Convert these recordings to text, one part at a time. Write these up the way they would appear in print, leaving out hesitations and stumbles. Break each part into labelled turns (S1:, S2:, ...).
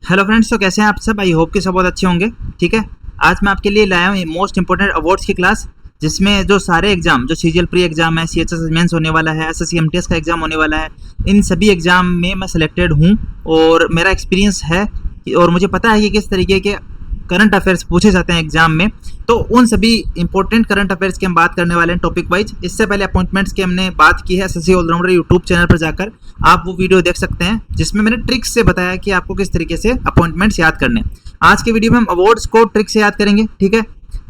S1: Hello friends, तो कैसे हैं आप सब। आई होप कि सब बहुत अच्छे होंगे। ठीक है, आज मैं आपके लिए लाया हूँ मोस्ट इंपॉर्टेंट अवार्ड्स की क्लास, जिसमें जो सारे एग्जाम, जो सीजीएल प्री एग्जाम है, सीएचएस मेंस होने वाला है, एसएससी एमटीएस का एग्जाम होने वाला है, इन सभी एग्जाम में मैं सिलेक्टेड हूँ और मेरा एक्सपीरियंस है और मुझे पता है कि किस तरीके के करंट अफेयर्स पूछे जाते हैं एग्जाम में। तो उन सभी इंपॉर्टेंट करंट अफेयर्स की हम बात करने वाले हैं टॉपिक वाइज। इससे पहले अपॉइंटमेंट्स की हमने बात की है एसएससी ऑलराउंडर यूट्यूब चैनल पर जाकर, आप वो वीडियो देख सकते हैं जिसमें मैंने ट्रिक्स से बताया कि आपको किस तरीके से अपॉइंटमेंट्स याद करने। आज के वीडियो में हम अवार्ड्स को ट्रिक से याद करेंगे। ठीक है,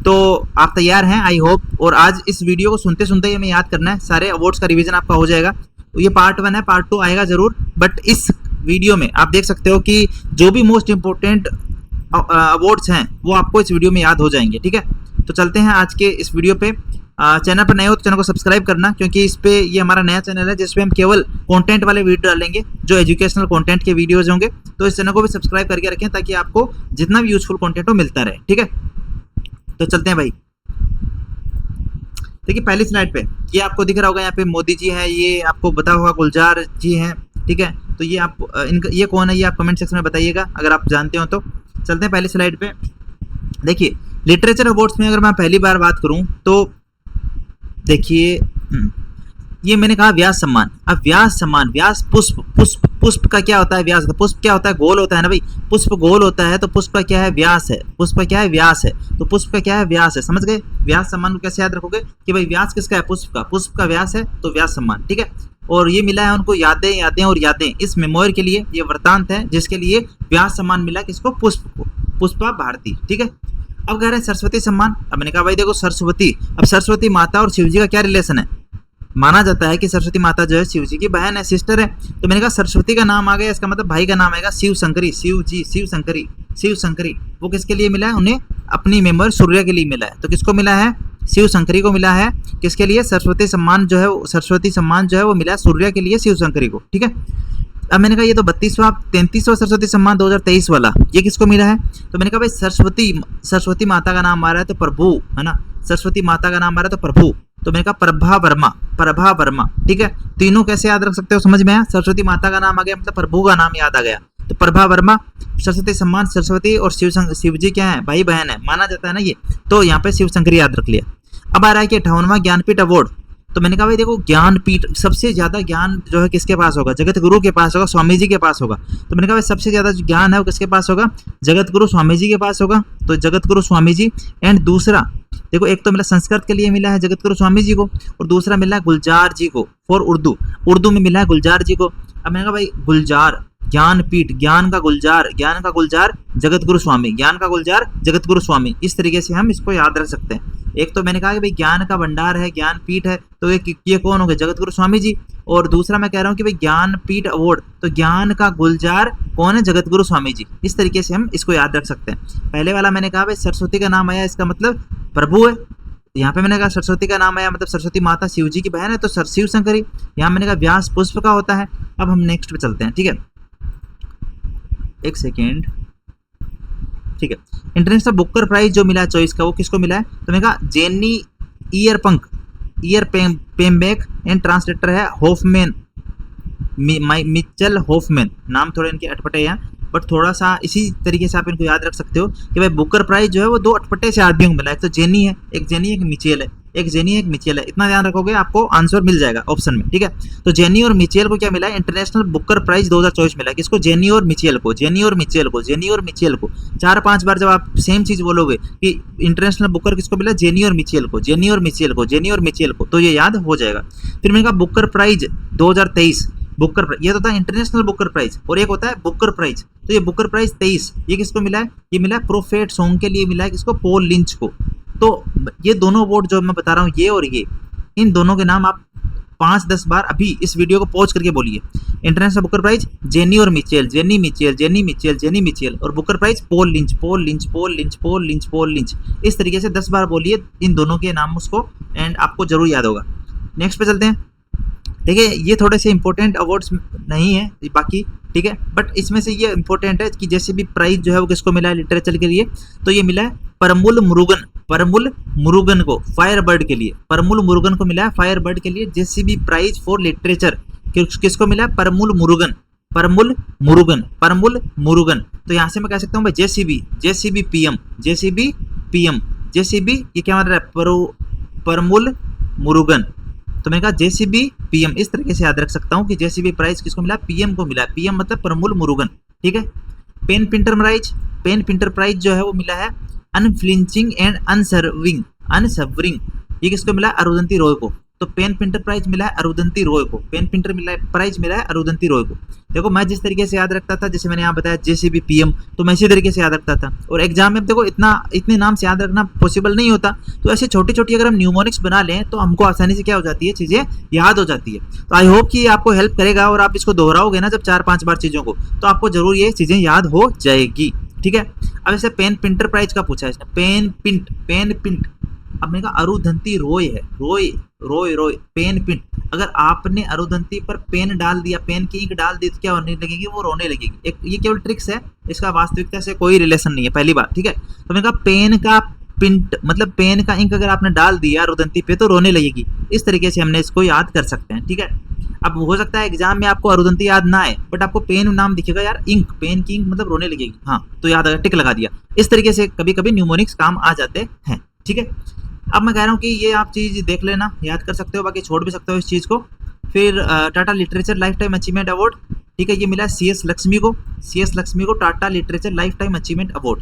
S1: तो आप तैयार हैं आई होप। और आज इस वीडियो को सुनते सुनते ही हमें याद करना है, सारे अवार्ड्स का रिवीजन आपका हो जाएगा। तो ये पार्ट 1 है, पार्ट 2 आएगा जरूर, बट इस वीडियो में आप देख सकते हो कि जो भी मोस्ट इंपॉर्टेंट अवार्ड्स हैं वो आपको इस वीडियो में याद हो जाएंगे। ठीक है, तो चलते हैं आज के इस वीडियो पे। चैनल पर नए हो तो चैनल को सब्सक्राइब करना, क्योंकि इस पे ये हमारा नया चैनल है जिसपे हम केवल कंटेंट वाले वीडियो डालेंगे, जो एजुकेशनल कंटेंट के वीडियोज होंगे। तो इस चैनल को भी सब्सक्राइब करके रखें ताकि आपको जितना भी यूजफुल कंटेंट हो मिलता रहे। ठीक है, तो चलते हैं भाई। देखिए पहली स्लाइड पे ये आपको दिख रहा होगा, यहाँ पे मोदी जी हैं, ये आपको बता होगा गुलजार जी हैं। ठीक है, तो ये आप इनका ये कौन है ये आप कमेंट सेक्शन में बताइएगा अगर आप जानते हो तो। चलते हैं पहली स्लाइड पे। देखिए लिटरेचर अवार्ड्स में अगर मैं पहली बार बात करूं तो देखिए ये मैंने कहा व्यास सम्मान। अब व्यास सम्मान, व्यास पुष्प, पुष्प का क्या होता है, व्यास का पुष्प क्या होता है, गोल होता है ना भाई। पुष्प गोल होता है तो पुष्प का क्या है, व्यास है। पुष्प का क्या है, व्यास है। तो पुष्प का क्या है, व्यास है। समझ गए। व्यास सम्मान को कैसे याद रखोगे कि भाई व्यास किसका है, पुष्प का। पुष्प का व्यास है तो व्यास सम्मान। ठीक है, और ये मिला है उनको यादें, यादें और यादें, इस मेमोरी के लिए ये वृत्तांत है जिसके लिए व्यास सम्मान मिला किसको, पुष्प को, पुष्पा भारती। ठीक है, अब कह रहे हैं सरस्वती सम्मान। अब मैंने कहा भाई देखो सरस्वती, अब सरस्वती माता और शिव जी का क्या रिलेशन है। माना जाता है कि सरस्वती माता जो है शिव जी की बहन है, सिस्टर है। तो मैंने कहा सरस्वती का नाम आ गया, इसका मतलब भाई का नाम आएगा शिव शंकरी। शिव जी, शिव शंकरी, शिव शंकरी वो किसके लिए मिला है, उन्हें अपनी मेंबर सूर्य के लिए मिला है। तो किसको मिला है, शिव शंकरी को मिला है। किसके लिए, सरस्वती सम्मान जो है, सरस्वती सम्मान जो है वो मिला है सूर्य के लिए, शिव शंकरी को। ठीक है, अब मैंने कहा ये तो 33वां सरस्वती सम्मान 2023 वाला, ये किसको मिला है। तो मैंने कहा भाई सरस्वती माता का नाम आ रहा है तो प्रभु है ना, सरस्वती माता का नाम आ रहा है तो प्रभु। तो मैंने कहा प्रभा वर्मा, प्रभा वर्मा। ठीक है, तीनों कैसे याद रख सकते हो, समझ में आया। सरस्वती माता का नाम आ गया मतलब प्रभु का नाम याद आ गया, तो प्रभा वर्मा। सरस्वती सम्मान, सरस्वती और शिव जी क्या है, भाई बहन है, माना जाता है ना ये। तो यहाँ पे शिव शंकरी याद रख लिया। अब आ रहा है कि 58वां ज्ञानपीठ अवार्ड। तो मैंने कहा भाई देखो ज्ञानपीठ, सबसे ज्यादा ज्ञान जो है किसके पास होगा, जगत गुरु के पास होगा, स्वामी जी के पास होगा। तो मैंने कहा भाई सबसे ज्यादा जो ज्ञान है वो किसके पास होगा, जगत गुरु स्वामी जी के पास होगा। तो जगत गुरु स्वामी जी। एंड दूसरा देखो, एक तो मिला संस्कृत के लिए मिला है जगत गुरु स्वामी जी को, और दूसरा मिला है गुलजार जी को फॉर उर्दू, उर्दू में मिला है गुलजार जी को। अब मैंने कहा भाई गुलजार ज्ञानपीठ, ज्ञान का गुलजार, ज्ञान का गुलजार जगत गुरु स्वामी, ज्ञान का गुलजार जगत गुरु स्वामी, इस तरीके से हम इसको याद रख सकते हैं। एक तो मैंने कहा कि भाई ज्ञान का भंडार है, ज्ञानपीठ है, तो ये कौन हो गए, जगत गुरु स्वामी जी। और दूसरा मैं कह रहा हूँ कि भाई ज्ञानपीठ अवार्ड, तो ज्ञान का गुलजार कौन है, जगत गुरु स्वामी जी। इस तरीके से हम इसको याद रख सकते हैं। पहले वाला मैंने कहा भाई सरस्वती का नाम आया, इसका मतलब प्रभु है। यहाँ पे मैंने कहा सरस्वती का नाम आया मतलब सरस्वती माता शिव जी की बहन है, तो शिव शंकरी। यहाँ मैंने कहा व्यास पुष्प का होता है। अब हम नेक्स्ट पे चलते हैं। ठीक है, एक सेकेंड। ठीक है, इंटरनेशनल बुकर प्राइज जो मिला है 24 का, वो किसको मिला है। तो मैंने कहा जेनी ईयर पेमबैक एंड ट्रांसलेटर है होफमैन, मिचेल होफमैन। नाम थोड़े इनके अटपटे हैं, बट थोड़ा सा इसी तरीके से आप इनको याद रख सकते हो कि भाई बुकर प्राइज जो है वो दो अटपटे से आदमियों को मिला है। तो जेनी है, एक जेनी एक मिचेल है, एक जेनी एक मिचेल है। इतना ध्यान रखोगे आपको आंसर मिल जाएगा ऑप्शन में। ठीक है, तो जेनी और मिचेल को क्या मिला है, इंटरनेशनल बुकर प्राइज 2024 मिला है। किसको, जेनी और मिचेल को, जेनी और मिचेल को, जेनी और मिचेल को। 4-5 बार जब आप सेम चीज बोलोगे कि इंटरनेशनल बुकर किसको मिला, जेनी और मिचेल को, जेनी और मिचेल को, जेनी और मिचेल को, तो ये याद हो जाएगा। फिर मैंने कहा बुकर प्राइज 2023, बुकर प्राइज ये तो था इंटरनेशनल बुकर प्राइज, और एक होता है बुकर प्राइज। तो ये बुकर प्राइज 23 ये किसको मिला है, ये मिला है प्रोफेट सॉन्ग के लिए मिला है, किसको, पॉल लिंच को। तो ये दोनों अवार्ड जो मैं बता रहा हूँ, ये और ये, इन दोनों के नाम आप 5-10 बार अभी इस वीडियो को पॉज करके बोलिए। इंटरनेशनल बुकर प्राइज जेनी और Mitchell, Jenny Mitchell, Jenny Mitchell, Jenny Mitchell, और Booker prize Paul Lynch, Paul Lynch, Paul Lynch, Paul Lynch, Paul Lynch. इस तरीके से 10 बार बोलिए इन दोनों के नाम उसको, एंड आपको जरूर याद होगा। नेक्स्ट पे चलते हैं। देखिए ये थोड़े से इंपॉर्टेंट अवार्ड्स नहीं है बाकी, ठीक है, बट इसमें से ये इंपॉर्टेंट है कि जैसे भी प्राइज जो है वो किसको मिला है लिटरेचर के लिए, तो ये मिला है परमुल मुरुगन को, फायर बर्ड के लिए, परमुल मुरुगन को मिला है फायर बर्ड के लिए जेसीबी प्राइज फॉर लिटरेचर। किसको मिला है, परमुल परमुल मुरुगन, परमुल मुरुगन। तो यहाँ से मैं कह सकता हूँ भाई JCB, JCB PM, JCB PM, JCB ये क्या मतलब है परमुल मुरुगन। तो मैंने कहा जेसीबी पीएम, इस तरीके से याद रख सकता हूँ कि जेसीबी प्राइज किसको मिला, पीएम को मिला। पीएम मतलब परमुल मुरुगन, ठीक है। Pen printer prize, pen printer prize जो है वो मिला है अनफ्लिंचिंग एंड अनसर्विंग, अनसर्विंग, ये किसको मिला है, अरुंधति रॉय को। तो पेन प्रिंटर प्राइज मिला है अरुंधति रॉय को, पेन प्रिंटर मिला है प्राइज मिला है अरुंधति रॉय को। देखो मैं जिस तरीके से याद रखता था, जैसे मैंने यहाँ बताया जेसीबी पीएम, तो मैं इसी तरीके से याद रखता था। और एग्जाम में देखो इतने नाम से याद रखना पॉसिबल नहीं होता, तो ऐसे छोटी छोटी अगर हम न्यूमोनिक्स बना लें तो हमको आसानी से क्या हो जाती है, चीजें याद हो जाती है। तो आई होप कि आपको हेल्प करेगा, और आप इसको दोहराओगे ना जब 4-5 बार चीजों को, तो आपको जरूर ये चीजें याद हो जाएगी, ठीक है। अब ऐसे पेन प्रिंटर प्राइज का पूछा है इसने, पेन पिंट, पेन पिंट। अब मैंने कहा अरुंधति रॉय है, रॉय रॉय रॉय, पेन पिंट। अगर आपने अरुंधति पर पेन डाल दिया, पेन की इंक डाल दी, तो क्या होने लगेगी, वो रोने लगेगी। एक ये केवल ट्रिक्स है, इसका वास्तविकता से कोई रिलेशन नहीं है, पहली बात, ठीक है। तो मैंने कहा पेन का पिंट मतलब पेन का इंक अगर आपने डाल दिया अरुंधति पे तो रोने लगेगी। इस तरीके से हमने इसको याद कर सकते हैं, ठीक है। अब हो सकता है एग्जाम में आपको अरुंधति याद ना आए, बट आपको पेन नाम दिखेगा यार, इंक, पेन की इंक मतलब रोने लगेगी, हाँ तो याद आएगा, टिक लगा दिया। इस तरीके से कभी कभी न्यूमोनिक्स काम आ जाते हैं, ठीक है। अब मैं कह रहा हूँ कि ये आप चीज़ देख लेना, याद कर सकते हो, बाकी छोड़ भी सकते हो इस चीज़ को। फिर Tata literature lifetime achievement award, ठीक है, ये मिला CS लक्ष्मी को, CS लक्ष्मी को Tata literature lifetime achievement award.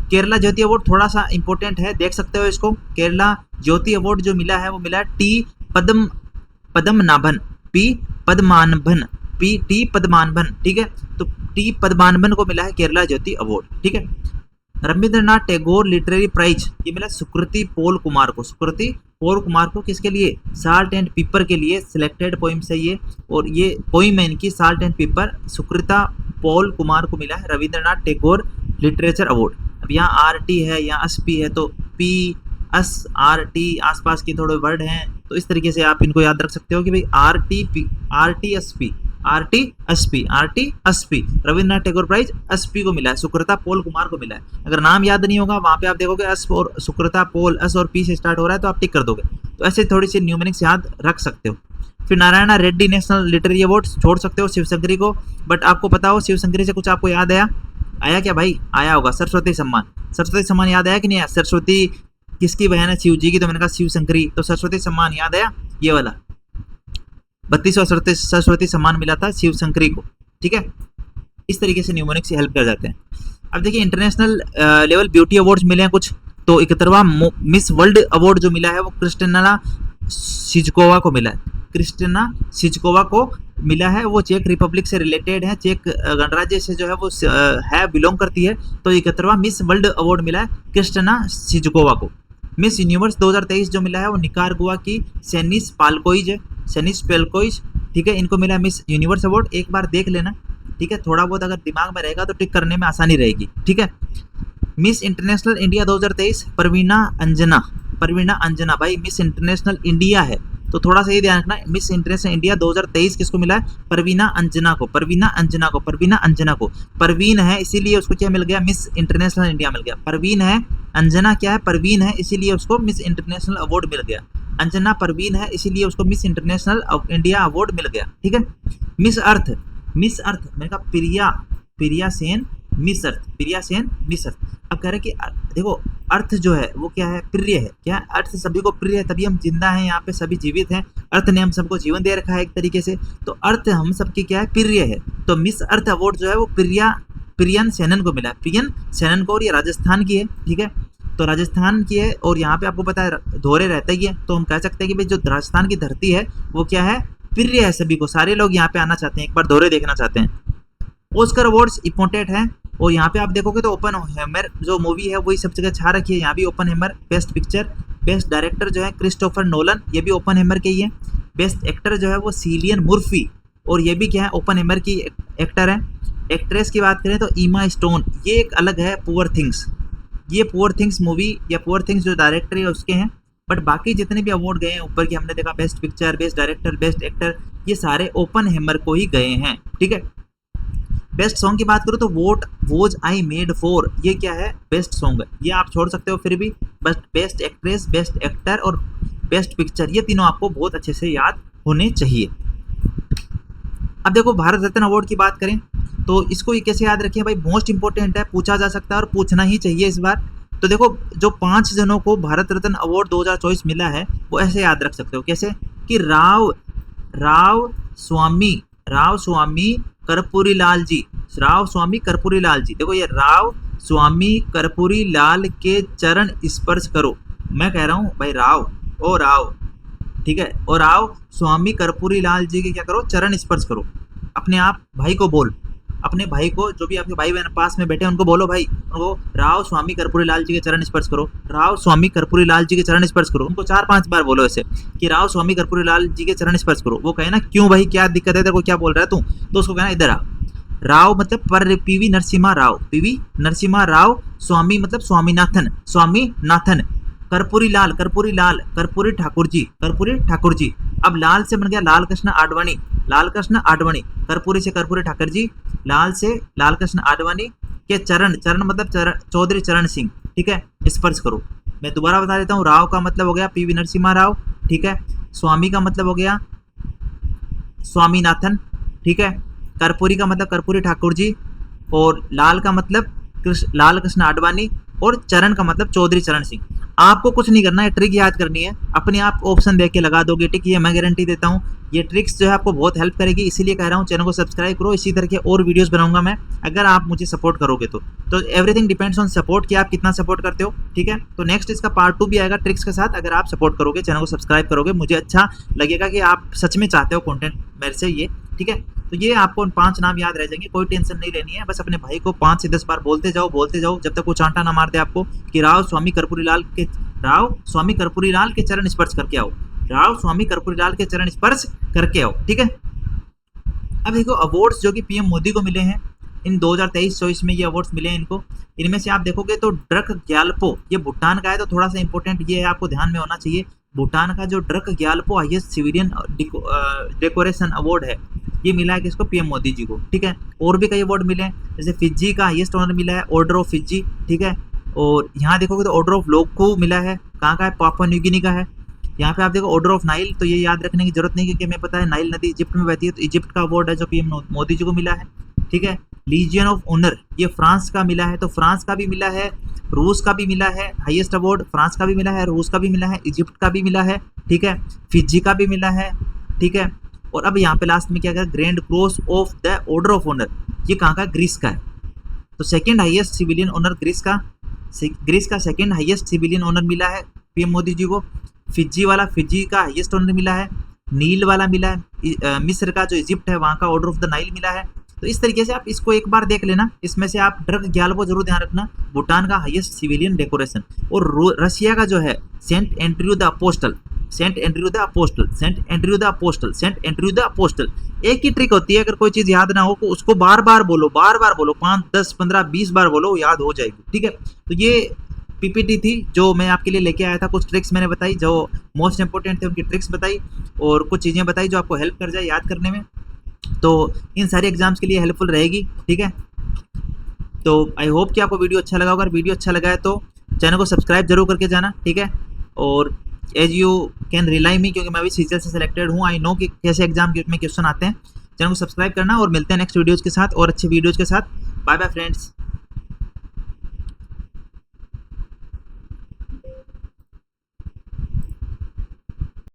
S1: Kerala Jyothi award थोड़ा सा इंपॉर्टेंट है, देख सकते हो इसको। केरला ज्योति अवार्ड जो मिला है वो मिला है टी पद्मनाभन, टी पद्मानभन, ठीक है। तो टी पद्मानभन को मिला है केरला ज्योति अवार्ड, ठीक है। रविंद्रनाथ टैगोर लिटरेरी प्राइज ये मिला सुकृति पॉल कुमार को, सुकृति पॉल कुमार को किसके लिए, साल्ट एंड पेपर के लिए, सिलेक्टेड पोइम्स है ये, और ये पोइम है इनकी salt and paper. Sukrita Paul Kumar को मिला है रविंद्रनाथ टैगोर लिटरेचर अवार्ड। अब यहाँ RT है, यहाँ SP है, तो PSRT आसपास के थोड़े वर्ड हैं, तो इस तरीके से आप इनको याद रख सकते हो कि भाई RTSP Rabindranath Tagore prize SP को मिला है, सुकृता पॉल कुमार को मिला है। अगर नाम याद नहीं होगा वहां पे आप देखोगे एस और सुकृता पॉल, एस और P से स्टार्ट हो रहा है तो आप टिक कर दोगे। तो ऐसे थोड़ी सी न्यूमेरिक्स याद रख सकते हो। फिर Narayana Reddy national literary award छोड़ सकते हो, शिवशंकरी को, बट आपको पता हो शिवशंकरी से कुछ आपको याद आया क्या भाई, आया होगा। सरस्वती सम्मान, सरस्वती सम्मान याद आया कि नहीं आया, सरस्वती किसकी बहन है, शिव जी की, तो मैंने कहा शिवशंकरी, तो सरस्वती सम्मान याद आया, ये वाला 32वां सरस्वती सम्मान मिला था शिवशंकरी को, ठीक है। इस तरीके से न्यूमोनिक्स से हेल्प कर जाते हैं। अब देखिए इंटरनेशनल लेवल ब्यूटी अवार्ड्स मिले हैं कुछ, तो 71वां मिस वर्ल्ड अवार्ड जो मिला है वो क्रिस्टिना सिजकोवा को मिला है, क्रिस्टिना सिजकोवा को मिला है। वो चेक रिपब्लिक से रिलेटेड है, चेक गणराज्य से जो है वो है बिलोंग करती है। तो 71वां मिस वर्ल्ड अवार्ड मिला है क्रिस्टिना सिजकोवा को। मिस यूनिवर्स 2023 जो मिला है वो निकारागुआ की सेनिस पाल्कोइज है, सेनिस पेल्कोइज, ठीक है, इनको मिला मिस यूनिवर्स अवार्ड। एक बार देख लेना, ठीक है, थोड़ा बहुत अगर दिमाग में रहेगा तो टिक करने में आसानी रहेगी, ठीक है। Miss international India 2023 Parveena Anjana भाई मिस इंटरनेशनल इंडिया है, तो थोड़ा सा ये ध्यान रखना, मिस इंटरनेशनल इंडिया 2023 किसको मिला है, परवीना अंजना को, परवीन है इसीलिए उसको क्या मिल गया, मिस इंटरनेशनल इंडिया मिल गया। परवीन है, अंजना क्या है, परवीन है, इसीलिए उसको मिस इंटरनेशनल अवार्ड मिल गया। अंजना परवीन है इसीलिए उसको मिस इंटरनेशनल इंडिया अवार्ड मिल गया, ठीक है। मिस अर्थ मैंने कहा प्रिया सेन मिस अर्थ। अब कह रहे कि देखो अर्थ जो है वो क्या है, प्रिय है, क्या अर्थ सभी को प्रिय है, तभी हम जिंदा हैं, यहाँ पे सभी जीवित हैं, अर्थ ने हम सबको जीवन दे रखा है एक तरीके से, तो अर्थ हम सबकी क्या है, प्रिय है। तो मिस अर्थ अवार्ड जो है वो प्रियन सेनन को मिला है, प्रियन सेनन को, और ये राजस्थान की है, ठीक है, तो राजस्थान की है, और यहाँ पे आपको पता है धोरे रहता ही है, तो हम कह सकते हैं कि भाई जो राजस्थान की धरती है वो क्या है, प्रिय है सभी को, सारे लोग यहाँ पे आना चाहते हैं, एक बार धोरे देखना चाहते हैं। ऑस्कर अवार्ड्स इंपॉर्टेंट है, और यहाँ पे आप देखोगे तो ओपनहेमर जो मूवी है वही सब जगह छा रखी है, यहाँ भी ओपनहेमर। बेस्ट पिक्चर, बेस्ट डायरेक्टर जो है क्रिस्टोफर नोलन, ये भी ओपनहेमर के ही है। बेस्ट एक्टर जो है वो सिलियन मुर्फी, और ये भी क्या है, ओपनहेमर की एक्टर है। एक्ट्रेस की बात करें तो ईमा स्टोन, ये एक अलग है, पुअर थिंग्स, ये पुअर थिंग्स मूवी या पुअर थिंग्स जो डायरेक्टर है उसके हैं, बट बाकी जितने भी अवार्ड गए हैं ऊपर की हमने देखा, best picture, best director, best actor, ये सारे ओपनहेमर को ही गए हैं, ठीक है। बेस्ट सॉन्ग की बात करूँ तो what was I made for, ये क्या है, बेस्ट सॉन्ग है, ये आप छोड़ सकते हो फिर भी, बस बेस्ट एक्ट्रेस, बेस्ट एक्टर और बेस्ट पिक्चर, ये तीनों आपको बहुत अच्छे से याद होने चाहिए। अब देखो भारत रत्न अवार्ड की बात करें तो इसको ये कैसे याद रखें भाई, मोस्ट इंपॉर्टेंट है, पूछा जा सकता है और पूछना ही चाहिए इस बार। तो देखो जो 5 जनों को भारत रत्न अवार्ड 2024 मिला है वो ऐसे याद रख सकते हो, कैसे कि राव स्वामी कर्पूरी लाल जी, राव स्वामी कर्पूरी लाल जी। देखो ये राव स्वामी कर्पूरी लाल के चरण स्पर्श करो, मैं कह रहा हूँ भाई राव, ठीक है, और राव स्वामी कर्पूरी लाल जी के क्या करो, चरण स्पर्श करो। अपने आप भाई को बोल, अपने भाई को, जो भी आपके भाई बहन पास में बैठे उनको बोलो भाई, उनको राव स्वामी कर्पूरी लाल जी के चरण स्पर्श करो, राव स्वामी कर्पूरी लाल जी के चरण स्पर्श करो। उनको 4-5 बार बोलो ऐसे कि राव स्वामी कर्पूरी लाल जी के चरण स्पर्श करो। वो कहे ना क्यों भाई क्या दिक्कत है, देखो क्या बोल रहा है तू, तो उसको कहना इधर आ, राव मतलब पर पीवी नरसिम्हा राव, स्वामी मतलब स्वामीनाथन, कर्पूरी कर्पूरी ठाकुर जी। अब लाल से बन गया लाल कृष्ण आडवाणी, कर्पूरी से कर्पूरी ठाकुर जी, लाल से लाल कृष्ण आडवाणी के चरण मतलब चौधरी चरण सिंह, ठीक है, स्पर्श करो। मैं दोबारा बता देता हूँ, राव का मतलब हो गया पीवी नरसिम्हा राव, ठीक है, स्वामी का मतलब हो गया स्वामीनाथन, ठीक है, कर्पूरी का मतलब कर्पूरी ठाकुर जी, और लाल का मतलब लाल कृष्ण आडवाणी, और चरण का मतलब चौधरी चरण सिंह। आपको कुछ नहीं करना है, ट्रिक याद करनी है, अपने आप ऑप्शन देख के लगा दोगे टिक, ये मैं गारंटी देता हूँ। ये ट्रिक्स जो है आपको बहुत हेल्प करेगी, इसीलिए कह रहा हूँ चैनल को सब्सक्राइब करो, इसी तरह के और वीडियोस बनाऊंगा मैं, अगर आप मुझे सपोर्ट करोगे तो एवरीथिंग डिपेंड्स ऑन सपोर्ट, कि आप कितना सपोर्ट करते हो, ठीक है। तो नेक्स्ट इसका पार्ट 2 भी आएगा ट्रिक्स के साथ, अगर आप सपोर्ट करोगे, चैनल को सब्सक्राइब करोगे, मुझे अच्छा लगेगा कि आप सच में चाहते हो कंटेंट मेरे से ये, ठीक है। तो ये आपको 5 नाम याद रह जाएंगे, कोई टेंशन नहीं लेनी है, बस अपने भाई को 5 से 10 बार बोलते जाओ जब तक वो चांटा ना मार दे आपको कि राव स्वामी कर्पूरी लाल के चरण स्पर्श करके आओ, राव स्वामी कर्पूरी लाल के चरण स्पर्श करके आओ, ठीक है। अब देखो अवार्ड्स जो कि पीएम मोदी को मिले हैं इन 2023-24 में, ये अवार्ड्स मिले हैं इनको। इनमें से आप देखोगे तो ड्रक ग्याल्पो, ये भूटान का है, तो थोड़ा सा इंपॉर्टेंट ये है, आपको ध्यान में होना चाहिए। भूटान का जो drug Gyalpo highest civilian decoration award है, ये मिला है किसको, पीएम मोदी जी को, ठीक है। और भी कई अवार्ड मिले हैं, जैसे फिजी का हाईएस्ट ऑनर मिला है, ऑर्डर ऑफ फिजी, ठीक है। और यहाँ देखोगे तो ऑर्डर ऑफ लोको मिला है, कहाँ का है, पापुआ न्यू गिनी का है। यहाँ पे आप देखो ऑर्डर ऑफ नाइल, तो ये याद रखने की जरूरत नहीं, क्योंकि हमें पता है नाइल नदी इजिप्ट में बहती है, तो इजिप्ट का अवार्ड है जो पीएम मोदी जी को मिला है, ठीक है। लीजियन ऑफ ऑनर, ये फ्रांस का मिला है, तो फ्रांस का भी मिला है, रूस का भी मिला है, हाईएस्ट अवार्ड फ्रांस का भी मिला है, रूस का भी मिला है, इजिप्ट का भी मिला है, ठीक है, फिजी का भी मिला है, ठीक है। और अब यहाँ पे लास्ट में क्या कहा, grand cross of the order of honour, ये कहाँ का, ग्रीस का है। तो second highest civilian honour Greece का सेकेंड हाईएस्ट सिविलियन ऑनर मिला है पीएम मोदी जी को। फिजी का हाईएस्ट ऑनर मिला है, नील वाला मिला है, मिस्र का जो इजिप्ट है वहाँ का ऑर्डर ऑफ द नाइल मिला है। तो इस तरीके से आप इसको एक बार देख लेना, इसमें से आप ड्रग ग्याल्पो जरूर ध्यान रखना, भूटान का हाईएस्ट सिविलियन डेकोरेशन, और रशिया का जो है सेंट एंड्रयू द अपोस्टल, एक ही ट्रिक होती है, अगर कोई चीज याद ना हो तो उसको बार बार बोलो 5, 10, 15, 20 बार बोलो, याद हो जाएगी, ठीक है। तो ये पीपीटी थी जो मैं आपके लिए लेके आया था, कुछ ट्रिक्स मैंने बताई जो मोस्ट इंपोर्टेंट थे, उनकी ट्रिक्स बताई, और कुछ चीज़ें बताई जो आपको हेल्प कर जाए याद करने में, तो इन सारे एग्जाम्स के लिए हेल्पफुल रहेगी, ठीक है। तो आई होप कि आपको वीडियो अच्छा लगा होगा, अगर वीडियो अच्छा लगा है तो चैनल को सब्सक्राइब जरूर करके जाना, ठीक है। और एज यू कैन रिलाई मी, क्योंकि मैं भी सीजीएल से सिलेक्टेड हूँ, आई नो कि कैसे एग्जाम में क्वेश्चन आते हैं। चैनल को सब्सक्राइब करना, और मिलते हैं नेक्स्ट वीडियोज़ के साथ और अच्छे वीडियोज़ के साथ। Bye bye friends.